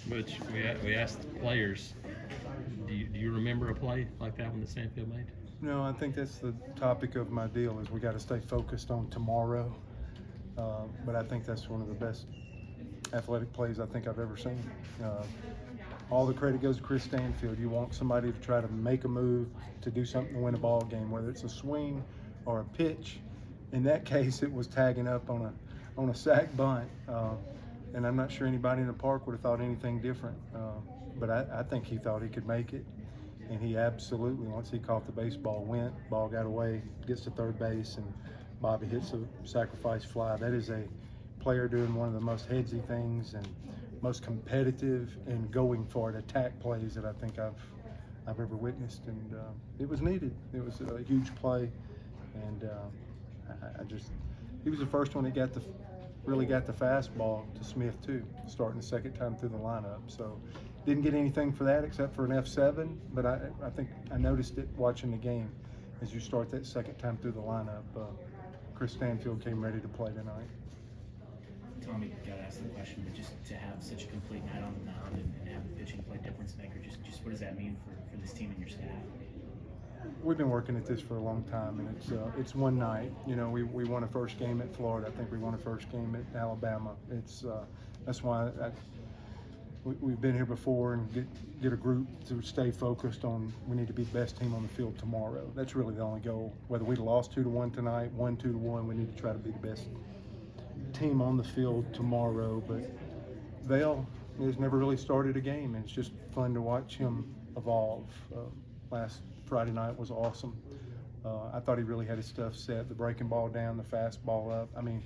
Butch, we asked the players, do you remember a play like that one that Stanfield made? No, I think that's the topic of my deal is we got to stay focused on tomorrow. But I think that's one of the best athletic plays I think I've ever seen. Uh, all the credit goes to Chris Stanfield. You want somebody to try to make a move, to do something to win a ball game, whether it's a swing or a pitch. In that case, it was tagging up on a sack bunt. And I'm not sure anybody in the park would have thought anything different. But I think he thought he could make it. And he absolutely, once he caught the baseball, went, ball got away, gets to third base, and Bobby hits a sacrifice fly. That is a player doing one of the most headsy things and most competitive and going for it attack plays that I think I've ever witnessed. And it was needed. It was a huge play. And he was the first one that really got the fastball to Smith too, starting the second time through the lineup. So didn't get anything for that except for an F7, but I think I noticed it watching the game as you start that second time through the lineup. Chris Stanfield came ready to play tonight. Tommy, got to ask the question, but just to have such a complete night on the mound and have the pitching play difference maker, just what does that mean for this team and your staff? We've been working at this for a long time, and it's one night. You know, we won a first game at Florida. I think we won a first game at Alabama. That's why we've been here before and get a group to stay focused on we need to be the best team on the field tomorrow. That's really the only goal. Whether we lost 2-1 tonight, won 2-1, we need to try to be the best team on the field tomorrow. But Vail has never really started a game, and it's just fun to watch him evolve. Last Friday night was awesome. I thought he really had his stuff set, the breaking ball down, the fastball up. I mean,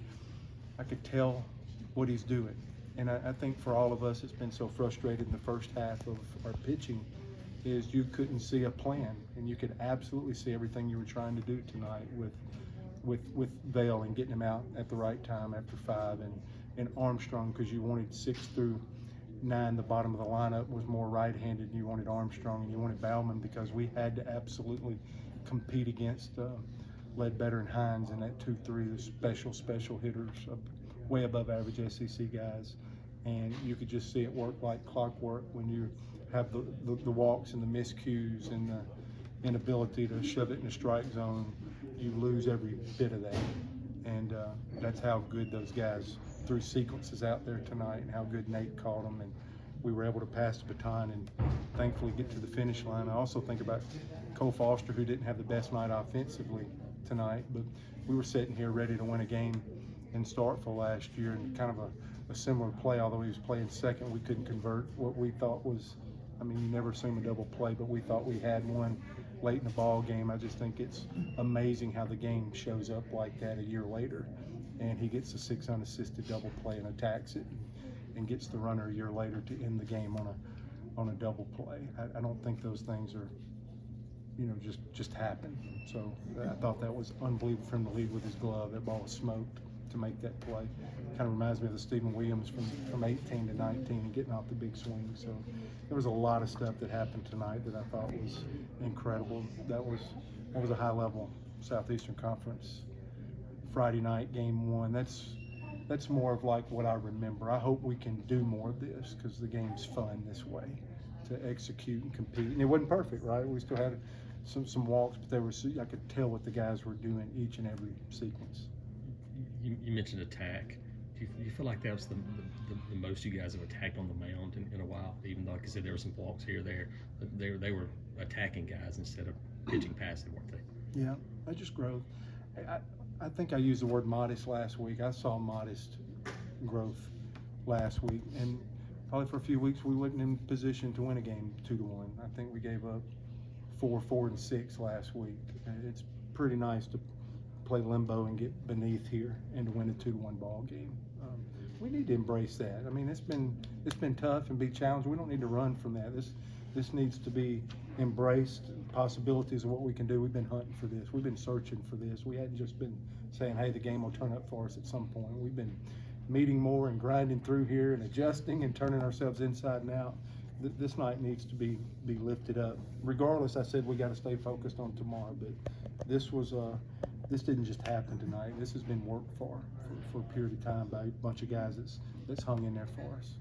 I could tell what he's doing. And I think for all of us, it's been so frustrated in the first half of our pitching is you couldn't see a plan, and you could absolutely see everything you were trying to do tonight with Vail and getting him out at the right time after 5, and Armstrong, because you wanted 6 through 9, the bottom of the lineup was more right-handed, and you wanted Armstrong and you wanted Bauman because we had to absolutely compete against Ledbetter and Hines in that 2-3, the special hitters, way above average SEC guys. And you could just see it work like clockwork when you have the walks and the miscues and the inability to shove it in the strike zone. You lose every bit of that. And that's how good those guys threw sequences out there tonight and how good Nate caught them. And we were able to pass the baton and thankfully get to the finish line. I also think about Cole Foster, who didn't have the best night offensively tonight, but we were sitting here ready to win a game in Starkville last year, and kind of a similar play, although he was playing second, we couldn't convert what we thought was, I mean, you never see him a double play, but we thought we had one late in the ball game. I just think it's amazing how the game shows up like that a year later, and he gets a 6 unassisted double play and attacks it and gets the runner a year later to end the game on a double play. I don't think those things are, you know, just happen. So I thought that was unbelievable for him to lead with his glove. That ball was smoked to make that play. Kind of reminds me of the Stephen Williams from 18 to 19 and getting off the big swing. So there was a lot of stuff that happened tonight that I thought was incredible. That was a high level Southeastern Conference Friday night game 1. That's more of like what I remember. I hope we can do more of this because the game's fun this way to execute and compete. And it wasn't perfect, right? We still had some walks, but I could tell what the guys were doing each and every sequence. You mentioned attack. Do you feel like that was the most you guys have attacked on the mound in a while? Even though, like I said, there were some walks here or there, but they were attacking guys instead of pitching passive, weren't they? Yeah, I just growth. I think I used the word modest last week. I saw modest growth last week, and probably for a few weeks we wasn't in position to win a game 2-1. I think we gave up 4, 4, and 6 last week. It's pretty nice to play limbo and get beneath here and to win a 2-1 ball game. We need to embrace that. I mean, it's been tough and be challenged. We don't need to run from that. This needs to be embraced. Possibilities of what we can do. We've been hunting for this. We've been searching for this. We hadn't just been saying, hey, the game will turn up for us at some point. We've been meeting more and grinding through here and adjusting and turning ourselves inside and out. This night needs to be lifted up. Regardless, I said we got to stay focused on tomorrow, but this didn't just happen tonight. This has been worked for a period of time by a bunch of guys that's hung in there for us.